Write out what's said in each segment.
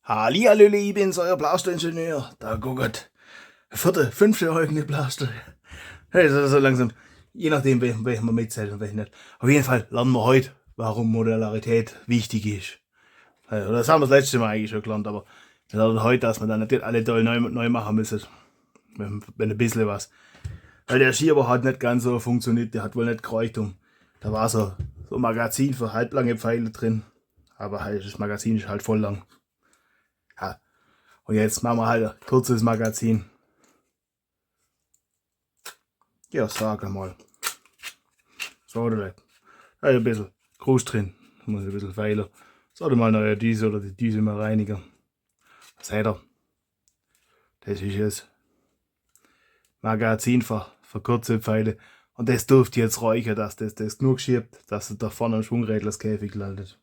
Hallihallo, ich bin's, euer Blaster-Ingenieur. Da guckt. Vierte, fünfte eigene Blaster. Hey, so langsam. Je nachdem, welchen man mitzählt und welchen nicht. Auf jeden Fall lernen wir heute, warum Modularität wichtig ist. Oder das haben wir das letzte Mal eigentlich schon gelernt, aber wir lernen heute, dass wir dann nicht alle Teile neu machen müssen. Wenn ein bisschen was. Weil der Schieber hat nicht ganz so funktioniert, der hat wohl nicht gereicht. Da war so ein Magazin für halblange Pfeile drin. Aber halt, das Magazin ist halt voll lang. Ja. Und jetzt machen wir halt ein kurzes Magazin. Ja, sag mal. So, oder da ist ein bisschen Gruß drin. Da muss ein bisschen feilen. Sollte mal neue Düse oder die Düse mal reinigen. Was seht ihr? Das ist jetzt Magazin für kurze Pfeile. Und das dürfte jetzt reichen, dass das genug schiebt, dass es da vorne im Schwungrädlerskäfig landet.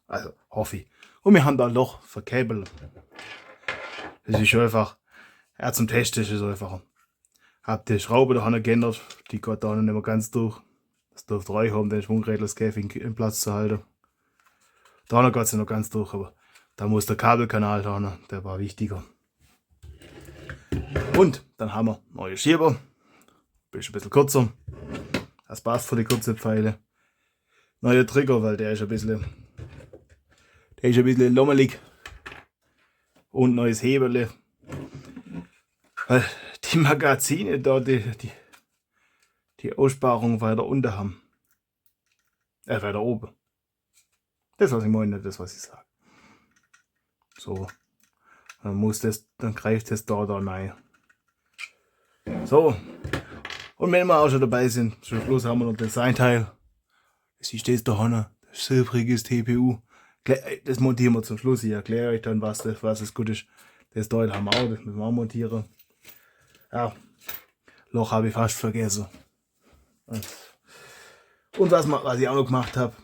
Also, hoffe ich. Und wir haben da ein Loch für Kabel. Das ist einfach, ja, zum Testen ist es einfacher. Hab die Schraube da geändert, die geht da nicht mehr ganz durch. Das dürfte reichen, um den Schwungrädlerskäfig im Platz zu halten. Da geht es noch ganz durch, aber da muss der Kabelkanal da, der war wichtiger. Und dann haben wir neue Schieber. Ist ein bisschen kürzer. Das passt für die kurzen Pfeile. Neue Trigger, weil der ist ein bisschen lommelig. Und neues Hebel. Weil die Magazine da, die Aussparung weiter unten haben. Weiter oben. Das, was ich meine, nicht das, was ich sage. So. Dann greift das da rein. So. Und wenn wir auch schon dabei sind, zum Schluss haben wir noch den Designteil. Das ist das da hinten. Das silbriges TPU. Das montieren wir zum Schluss. Ich erkläre euch dann, was das gut ist. Das Teil haben wir auch, das müssen wir auch montieren. Ja, Loch habe ich fast vergessen. Und was ich auch noch gemacht habe,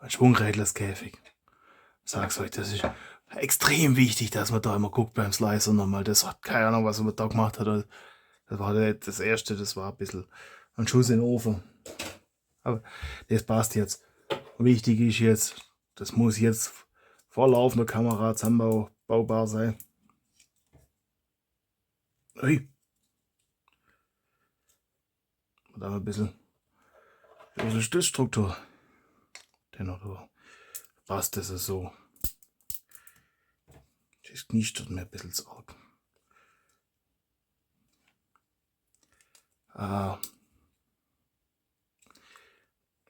ein Schwungrädlerskäfig. Sag's euch, das ist extrem wichtig, dass man da immer guckt beim Slicer nochmal. Das hat keine Ahnung, was man da gemacht hat. Das war das erste, das war ein bisschen ein Schuss in den Ofen. Aber das passt jetzt. Wichtig ist jetzt, das muss jetzt vor laufender Kamera zusammenbaubar sein. Ui. Und dann ein bisschen Stützstruktur. Dennoch passt das so. Das knistert mir ein bisschen zu arg.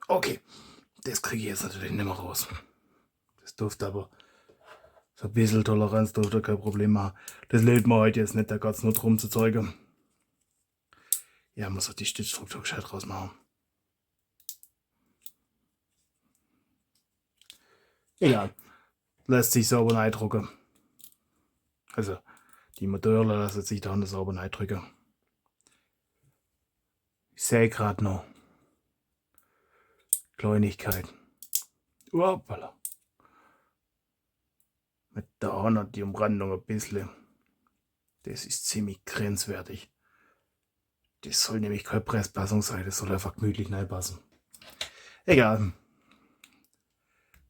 Okay, das kriege ich jetzt natürlich nicht mehr raus. Das dürfte aber so ein bisschen Toleranz dürfte kein Problem machen. Das lädt man heute jetzt nicht, da geht es nur darum zu zeigen. Ja, muss auch die Stützstruktur gescheit rausmachen. Egal, lässt sich sauber reindrücken. Also, die Motoren lassen sich da sauber reindrücken. Ich sehe gerade noch Kleinigkeiten. Hoppala. Mit der Hand die Umrandung ein bisschen. Das ist ziemlich grenzwertig. Das soll nämlich keine Presspassung sein, das soll einfach gemütlich reinpassen. Egal.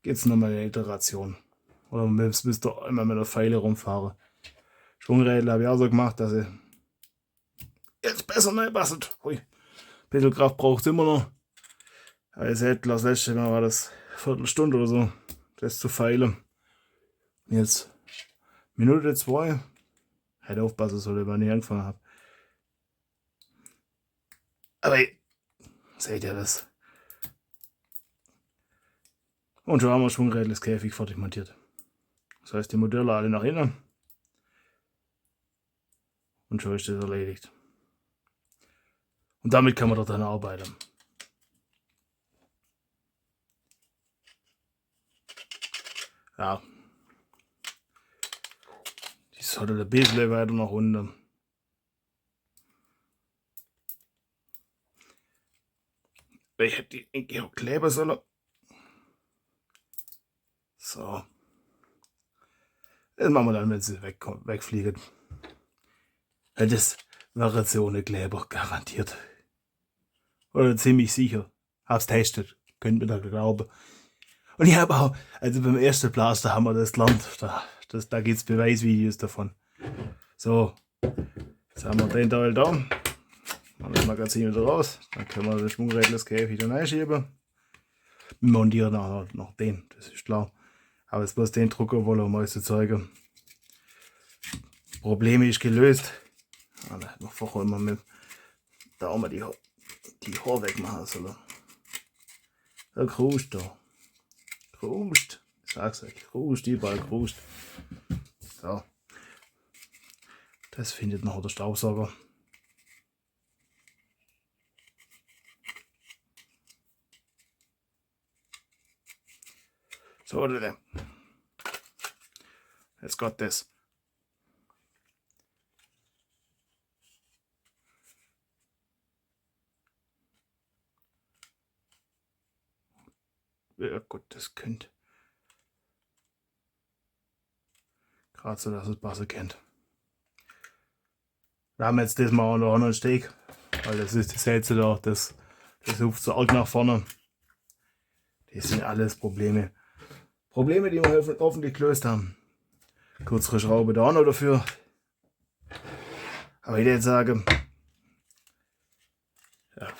Jetzt nochmal eine Iteration. Oder müsst ihr immer mit der Pfeile rumfahren. Schwungrädel habe ich auch so gemacht, dass ich jetzt besser reinpassen. Ui. Ein bisschen Kraft braucht es immer noch. Aber ihr seht, das letzte Mal war das eine Viertelstunde oder so, das zu feilen. Jetzt Minute 2. Hätte aufpassen sollen, wenn ich angefangen habe. Aber seht ihr das? Und schon haben wir Schwungrädlerskäfig fertig montiert. Das heißt, die Modelle alle nach innen. Und schon ist das erledigt. Und damit kann man dort dann arbeiten. Ja. Die sollte ein bisschen weiter nach unten. Ich hätte die eigentlich auch kleben sollen. So. Das machen wir dann, wenn sie wegfliegen. Ja, das wäre jetzt ohne Kleber garantiert. Oder ziemlich sicher. Hab's testet. Könnt mir da glauben. Und ich habe auch, also beim ersten Blaster haben wir das gelernt. Da gibt es Beweisvideos davon. So, jetzt haben wir den Teil da. Machen das Magazin wieder raus. Dann können wir das Schwungrädlerskäfig wieder reinschieben. Wir montieren noch den, das ist klar. Aber jetzt bloß den Drucker wollen, um euch zu zeigen. Problem ist gelöst. Da hätten wir vorher immer mit da auch mal die Haare wegmachen sollen. Da kruscht da. Kruscht. Ich sag's euch, kruscht, überall kruscht. So. Das findet noch der Staubsauger. So, Leute. Jetzt geht das. Ja gut, das könnte. Gerade so, dass es Basse kennt. Wir haben jetzt das mal noch einen Steg. Weil das ist das Hälfte da, das hupft so arg nach vorne. Das sind alles Probleme. Probleme, die wir hoffentlich gelöst haben. Kürzere Schraube da noch dafür. Aber ich würde sagen, ja.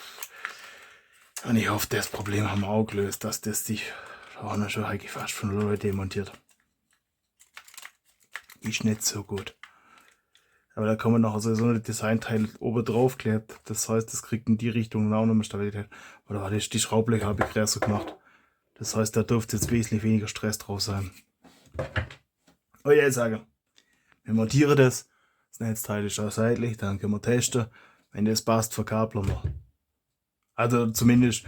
Und ich hoffe, das Problem haben wir auch gelöst, dass das sich auch schon eigentlich fast von der Leute demontiert. Ist nicht so gut. Aber da kann man noch so ein Designteil oben drauf klebt. Das heißt, das kriegt in die Richtung auch noch mehr Stabilität. Oder war das die Schraublöcher habe ich größer gemacht. Das heißt, da dürfte jetzt wesentlich weniger Stress drauf sein. Aber ich sage, wir montieren das. Das Netzteil ist auch seitlich, dann können wir testen. Wenn das passt, verkabeln wir. Also zumindest,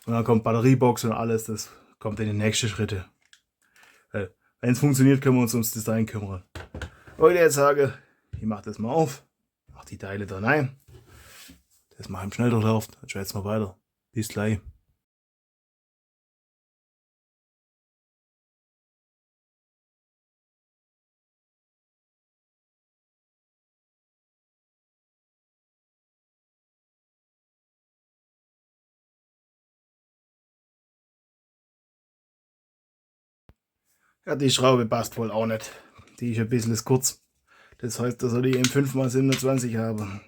und dann kommt Batteriebox und alles, das kommt in die nächsten Schritte. Wenn es funktioniert, können wir uns ums Design kümmern. Und ich jetzt sage, ich mache das mal auf, mache die Teile da rein. Das mal im Schnelldurchlauf, dann schwätzen wir weiter. Bis gleich. Ja, die Schraube passt wohl auch nicht. Die ist ein bisschen kurz. Das heißt, dass ich im 5x27 habe.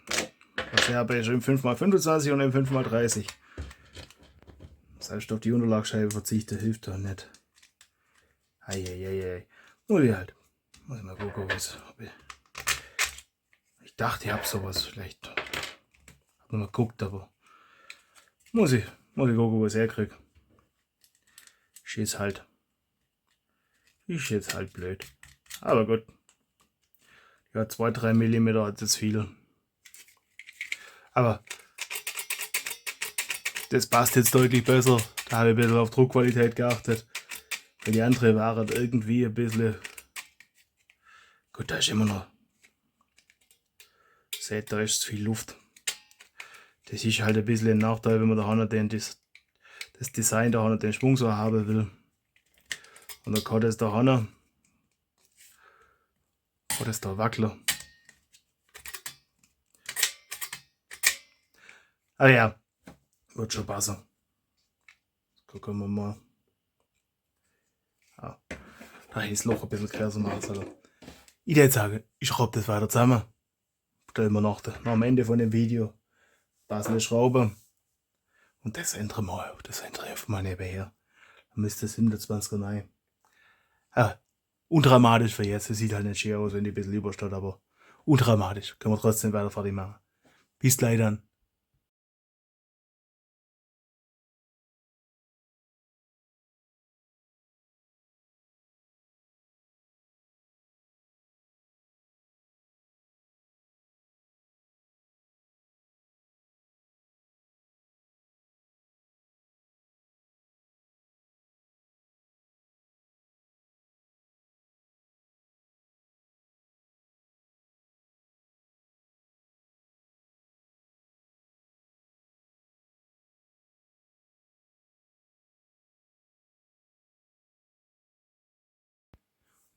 Also ich habe schon im 5x25 und im 5x30. Das heißt, auf die Unterlagscheibe verzichten hilft doch nicht. Eieiei. Muss ich halt. Muss ich mal gucken, was. Ich dachte, ich habe sowas vielleicht. Hab noch mal geguckt, aber. Muss ich gucken, was ich herkriege. Ist jetzt halt blöd. Aber gut. Ja, 2-3 mm hat jetzt viel. Aber das passt jetzt deutlich besser. Da habe ich ein bisschen auf Druckqualität geachtet. Weil die andere waren irgendwie ein bisschen. Gut, da ist immer noch. Seht, da ist viel Luft. Das ist halt ein bisschen ein Nachteil, wenn man da das Design da den Schwung so haben will. Und dann kann das da wackeln. Ah ja, wird schon passen. Gucken wir mal. Ja, da ist das Loch ein bisschen größer machen. Ich würde sagen, ich schraube das weiter zusammen. Stellen wir nach am Ende von dem Video passende Schraube. Und das ändern wir auf mal nebenher. Dann müsste es 27er rein. Ja, undramatisch für jetzt. Es sieht halt nicht schön aus, wenn die ein bisschen übersteht, aber undramatisch. Können wir trotzdem weiter fertig machen. Bis gleich dann.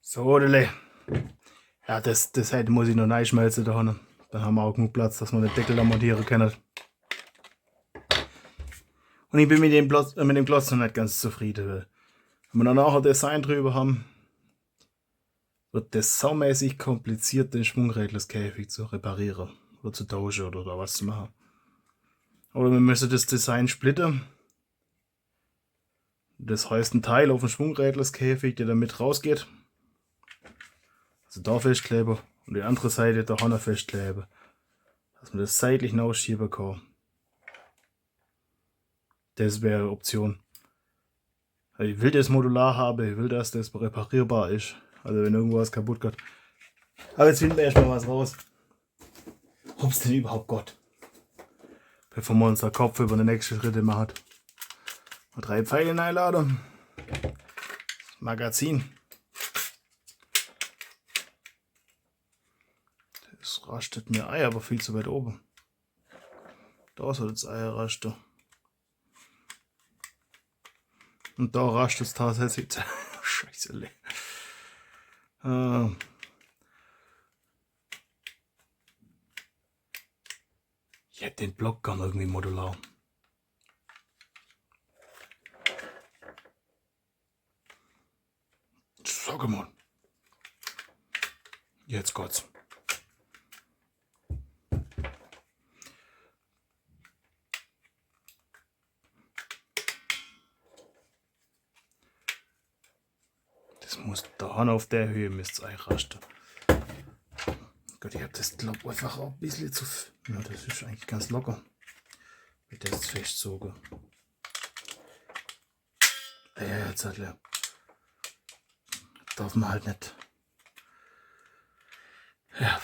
So, Dele. Ja, das halt muss ich noch reinschmelzen da hinten. Dann haben wir auch genug Platz, dass wir den Deckel da montieren können. Und ich bin mit dem Klotz noch nicht ganz zufrieden. Wenn wir dann nachher Design drüber haben, wird das saumäßig kompliziert, den Schwungrädlerskäfig zu reparieren oder zu tauschen oder da was zu machen. Oder wir müssen das Design splitten. Das heißt, ein Teil auf dem Schwungrädlerskäfig, der damit rausgeht. Also da festkleben und die andere Seite da auch noch festkleben. Dass man das seitlich ausschieben kann. Das wäre eine Option. Ich will das modular haben, ich will, dass das reparierbar ist. Also wenn irgendwas kaputt geht. Aber jetzt finden wir erstmal was raus. Ob es denn überhaupt geht. Bevor wir unseren Kopf über die nächsten Schritte machen. Mal 3 Pfeile einladen. Magazin. Das rastet mir Ei, aber viel zu weit oben. Da soll das Ei rasten. Und da rastet es tatsächlich. Scheiße. Ich hätte den Block gern irgendwie modular. Sag mal. Jetzt geht's. Das muss da auf der Höhe müsste es einrasten. Gott, ich habe das glaube einfach auch ein bisschen zu. Ja, das ist eigentlich ganz locker. Mit das festzogen. Ja, jetzt halt ja. Darf man halt nicht. Ja,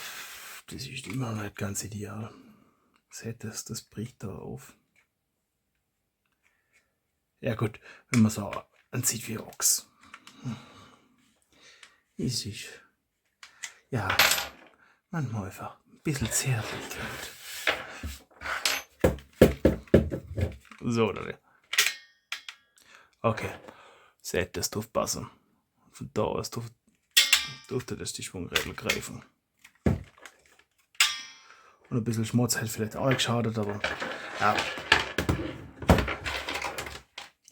das ist immer noch nicht ganz ideal. Seht das, das bricht da auf. Ja gut, wenn man so anzieht wie Ochs. Ist es. Ja, manchmal einfach ein bisschen Zärtlichkeit. So, oder? Okay, seht das dürfte passen. Von da aus dürfte das die Schwungräder greifen. Und ein bisschen Schmutz hätte vielleicht auch nicht geschadet, aber ja.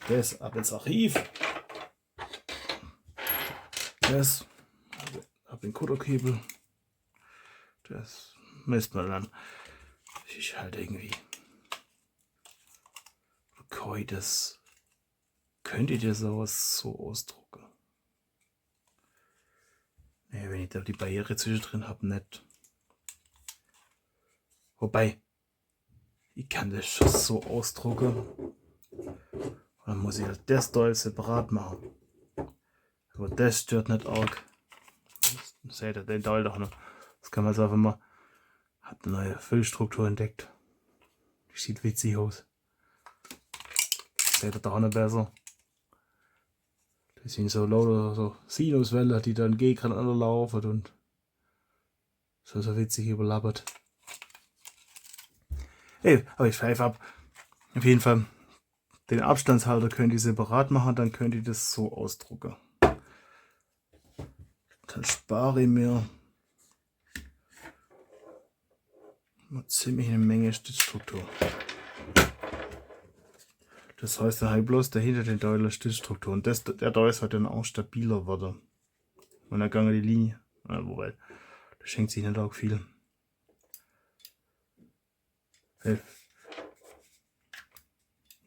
Das ab ins Archiv. Das ab den Kutterkebel. Das misst man dann. Das ist halt irgendwie. Okay, das könntet ihr sowas so ausdrucken. Nee, wenn ich da die Barriere zwischendrin habe, nicht. Wobei, ich kann das schon so ausdrucken. Dann muss ich das Teil separat machen. Aber das stört nicht arg. Seht ihr den Teil doch noch. Das kann man jetzt einfach mal. Hat eine neue Füllstruktur entdeckt. Die sieht witzig aus. Seht ihr da noch besser. Das sind so lauter so Sinuswellen, die dann gegeneinander laufen und so witzig überlappert. Hey, aber ich pfeife ab. Auf jeden Fall, den Abstandshalter könnt ihr separat machen, dann könnt ihr das so ausdrucken. Dann spare ich mir ziemlich eine Menge Stützstruktur. Das heißt, dann habe ich bloß dahinter den Teil der Stützstruktur. Und der Teil soll dann auch stabiler werden. Und dann gange die Linie. Ja, wobei, das schenkt sich nicht auch viel. Ich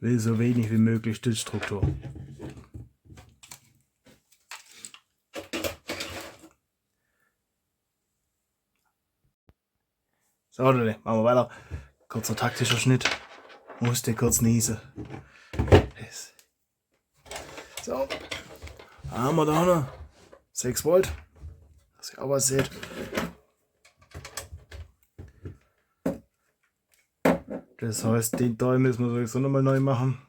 will so wenig wie möglich Stützstruktur. So, dann machen wir weiter. Kurzer taktischer Schnitt. Musste kurz niesen. So. Haben wir da noch 6 Volt. Dass ihr auch was seht. Das heißt, den Teil müssen wir sowieso nochmal neu machen.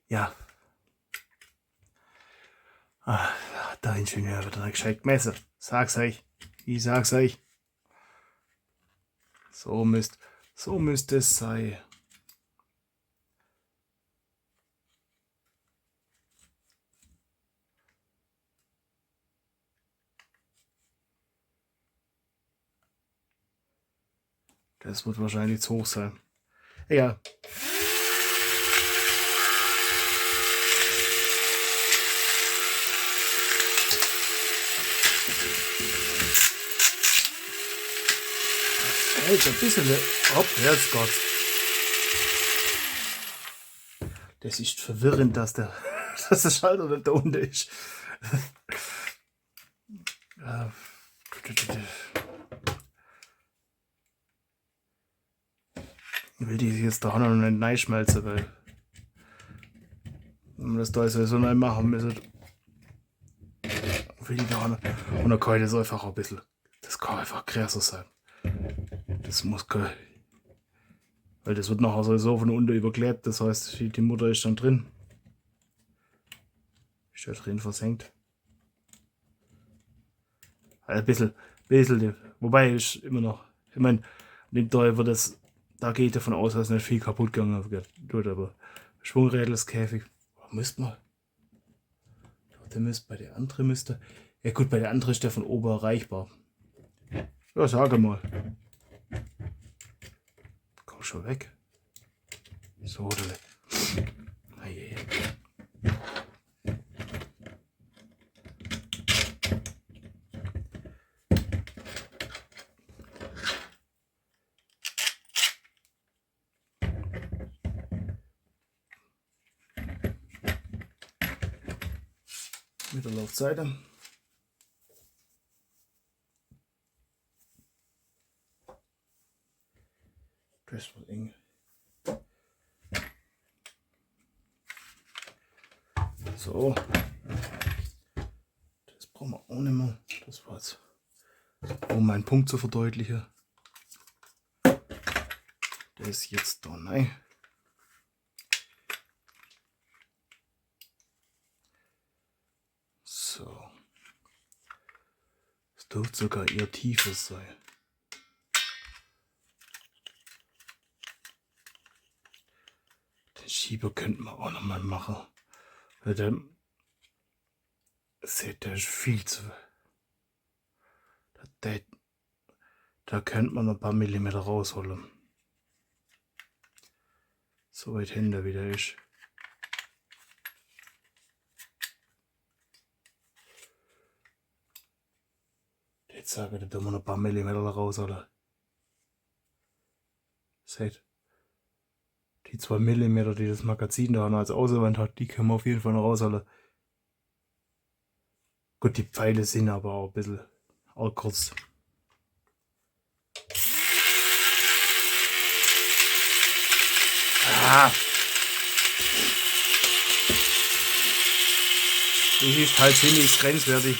Ja. Ah, der Ingenieur wird dann gescheit gemessen. Sag's euch. Ich sag's euch. So müsste es sein. Das wird wahrscheinlich zu hoch sein. Egal. jetzt ein bisschen abwärts Gott. Das ist verwirrend, dass der Schalter nicht da unten ist. Ich will die jetzt da noch nicht reinschmelzen, weil wenn wir das da so neu machen müssen, will ich da noch. Und dann kann ich das einfach ein bisschen. Das kann einfach größer sein. Das muss kein. Weil das wird nachher sowieso von unten überklebt, das heißt, die Mutter ist dann drin. Ist da drin versenkt. Ein bisschen, wobei ist immer noch. Ich meine, dem Teil wird das. Da geht davon aus, dass nicht viel kaputt gegangen wird, aber Schwungrädelskäfig. Müsste man. Der müsste bei der anderen müsste. Ja gut, bei der anderen ist der von oben erreichbar. Ja, sage mal. Komm schon weg. So, oder? Hey. Mit der Laufseite. Das wird eng. So. Das brauchen wir auch nicht mehr. Das war jetzt, um meinen Punkt zu verdeutlichen. Der ist jetzt da rein. So. Es dürfte sogar eher tiefer sein. Den Schieber könnten wir auch noch mal machen. Weil der seht, der ist viel zu. Da könnte man ein paar Millimeter rausholen. So weit hin der wieder ist. Jetzt sage ich, da tun wir noch ein paar Millimeter rausholen. Seht. Die 2 Millimeter, die das Magazin da als Außenwand hat, die können wir auf jeden Fall noch rausholen. Gut, die Pfeile sind aber auch ein bisschen arg kurz. Ah. Das ist halt ziemlich grenzwertig.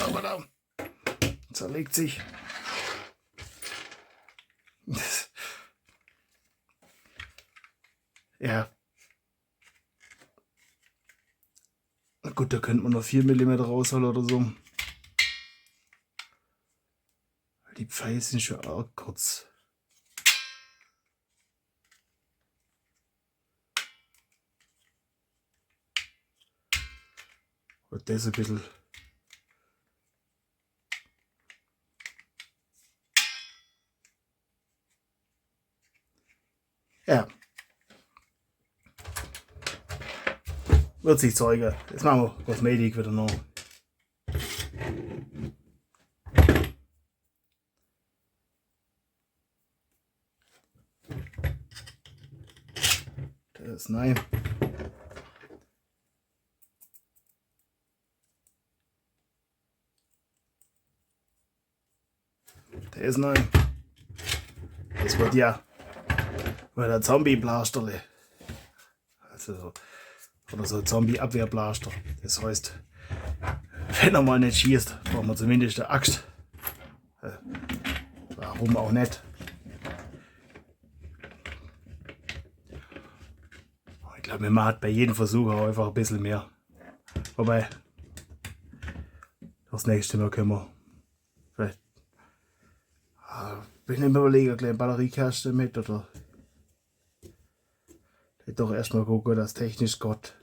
Aber da zerlegt sich. Ja. Na gut, da könnte man noch 4 mm rausholen oder so. Die Pfeile sind schon arg kurz. Und das ein bisschen. Ja. Wird sich zeigen. Jetzt machen wir Kosmetik wieder noch. Das ist nein. Der ist nein. Das wird ja der Zombie-Blasterle. Also, oder so Zombie-Abwehr-Blaster. Das heißt, wenn er mal nicht schießt, brauchen wir zumindest eine Axt. Warum auch nicht? Ich glaube, man hat bei jedem Versuch auch einfach ein bisschen mehr. Wobei, das nächste Mal können wir vielleicht. Bin ich mir überlegen, eine kleine Batteriekaste mit oder. Doch erstmal gucken, dass technisch Gott.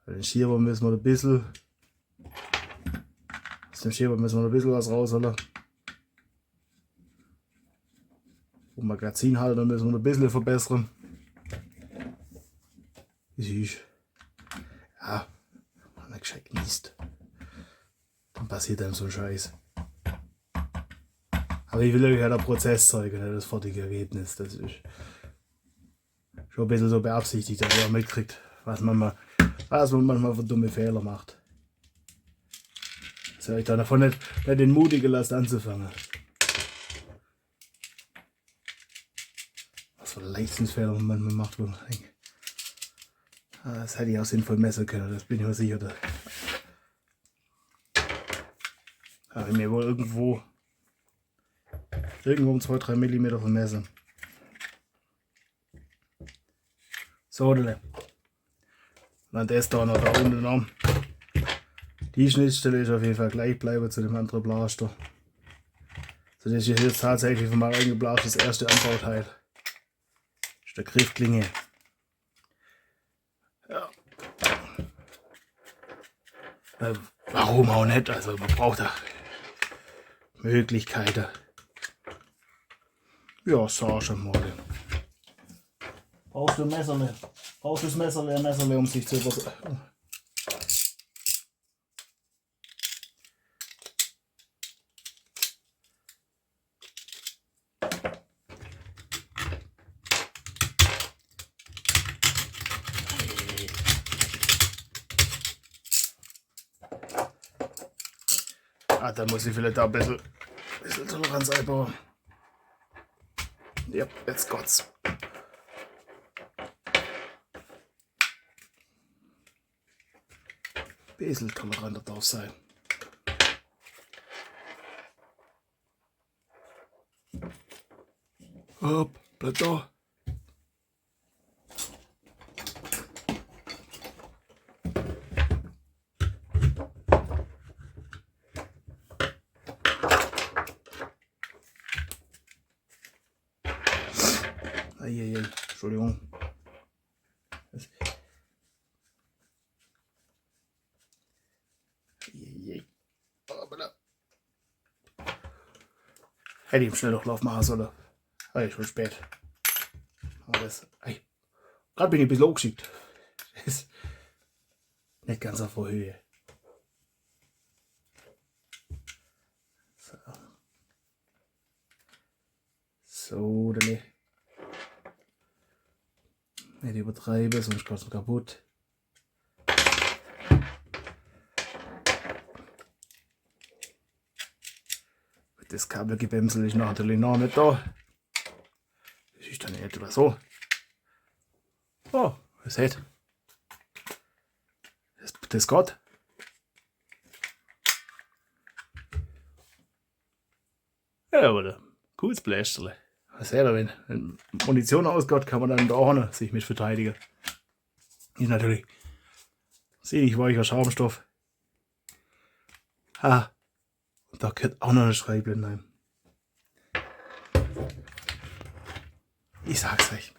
Den Schieber müssen wir ein bisschen. Aus dem Schieber müssen wir ein bisschen was rausholen. Und Magazinhalter müssen wir ein bisschen verbessern. Süß. Ja, wenn man gescheit liest, dann passiert einem so ein Scheiß. Aber ich will euch ja der Prozess zeigen, nicht das fertige Ergebnis. Das ist schon ein bisschen so beabsichtigt, dass ihr auch mitkriegt, was man manchmal für dumme Fehler macht. Dass ihr euch dann davon nicht entmutigen lasst anzufangen. Was für Leistungsfehler man manchmal macht, wo man denkt, das hätte ich auch sinnvoll messen können, das bin ich mir sicher. Habe ich mir wohl irgendwo um 2-3 mm vermessen. So, dann das da noch da unten an. Die Schnittstelle ist auf jeden Fall gleich bleiben zu dem anderen Blaster. So, das ist jetzt tatsächlich von meinem eigenen Blaster das erste Anbauteil. Das ist der Griffklinge. Ja. Warum auch nicht? Also man braucht da Möglichkeiten. Ja, sag schon mal. Brauchst du ein Messerle? Brauchst du das Messerle, um sich zu übertragen? Ah, da muss ich vielleicht da ein bisschen Toleranz einbauen. Ja, jetzt Gott's. Bisschen toleranter darf sein. Hopp, bleib da. Eieiei, Entschuldigung. Hätte ich im Schnelldurchlauf machen sollen. Aber ist schon spät. Aber das. Gerade bin ich ein bisschen hochgeschickt. Das ist nicht ganz auf der Höhe. So. So, dann nicht übertreiben, sonst geht es kaputt. Das Kabelgebämsel ist natürlich noch nicht da. Das ist dann nicht etwa so. Oh, ihr seht. Das geht. Ja, oder? Cooles Blästerle. Selber, wenn Munition ausgeht, kann man dann da auch noch sich mit verteidigen. Ist natürlich ziemlich weicher Schaumstoff. Ah, und da gehört auch noch eine Schreibblende rein. Ich sag's euch.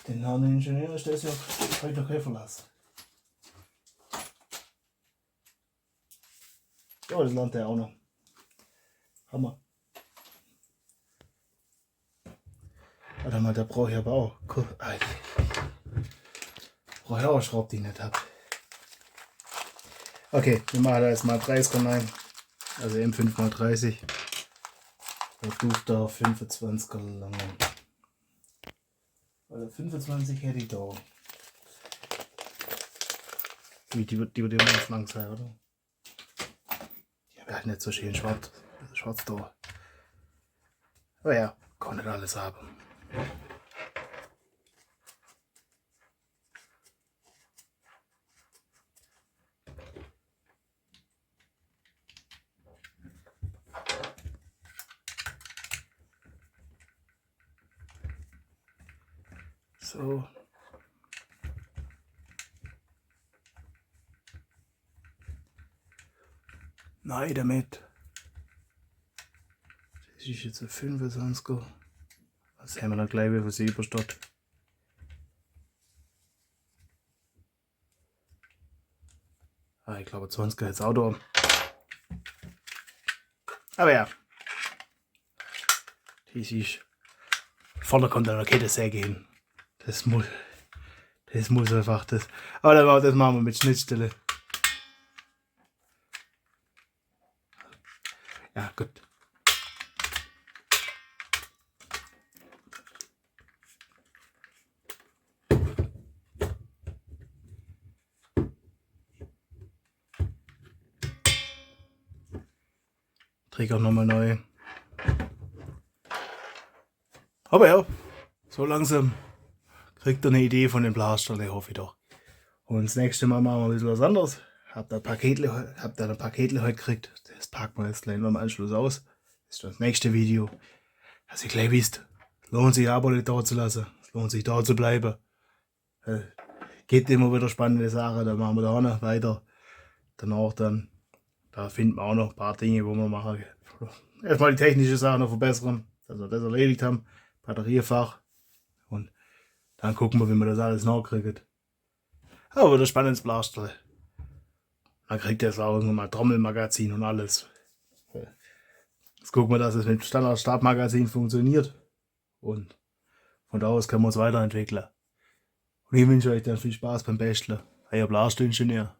Den Herrn Ingenieur ist das ja heute kein Verlass. Ja, das lernt er auch noch. Hammer. Warte mal, da brauche ich aber auch. Brauche ich auch eine Schraube, die ich nicht habe. Okay, wir machen da jetzt mal 30er rein. Also M5x30. Der durfte da 25er lang. Also 25 hätte ich da. Die wird immer ganz lang sein, oder? Die haben halt nicht so schön schwarz. Schwarz da. Aber ja, kann nicht alles haben. So. Nein, damit. Das ist jetzt ein 25er. Das haben wir dann gleich wieder für überstatt. Ich glaube 20er jetzt auch da. Aber ja. wie es ist. Vorne kommt dann eine Kettensäge hin. Das muss einfach das. Aber das machen wir mit Schnittstelle. Ja, gut. Trigger nochmal neu. Aber ja, so langsam kriegt ihr eine Idee von den Blasterle, hoffe ich doch. Und das nächste Mal machen wir ein bisschen was anderes. Habt ihr ein Paketle heute gekriegt. Das packen wir jetzt gleich noch im Anschluss aus. Das ist das nächste Video. Dass ihr gleich wisst, es lohnt sich aber nicht da zu lassen. Es lohnt sich da zu bleiben. Geht immer wieder spannende Sachen. Dann machen wir da auch noch weiter. Danach dann, da finden wir auch noch ein paar Dinge, wo wir machen. Erstmal die technische Sache noch verbessern, dass wir das erledigt haben. Batteriefach. Und dann gucken wir, wie wir das alles nachkriegen. Aber das spannendes Blasterle. Dann kriegt ihr jetzt auch irgendwann mal Trommelmagazin und alles. Jetzt gucken wir, dass es mit Standard-Stabmagazin funktioniert. Und von da aus können wir uns weiterentwickeln. Und ich wünsche euch dann viel Spaß beim Basteln. Euer Blasteringenieur.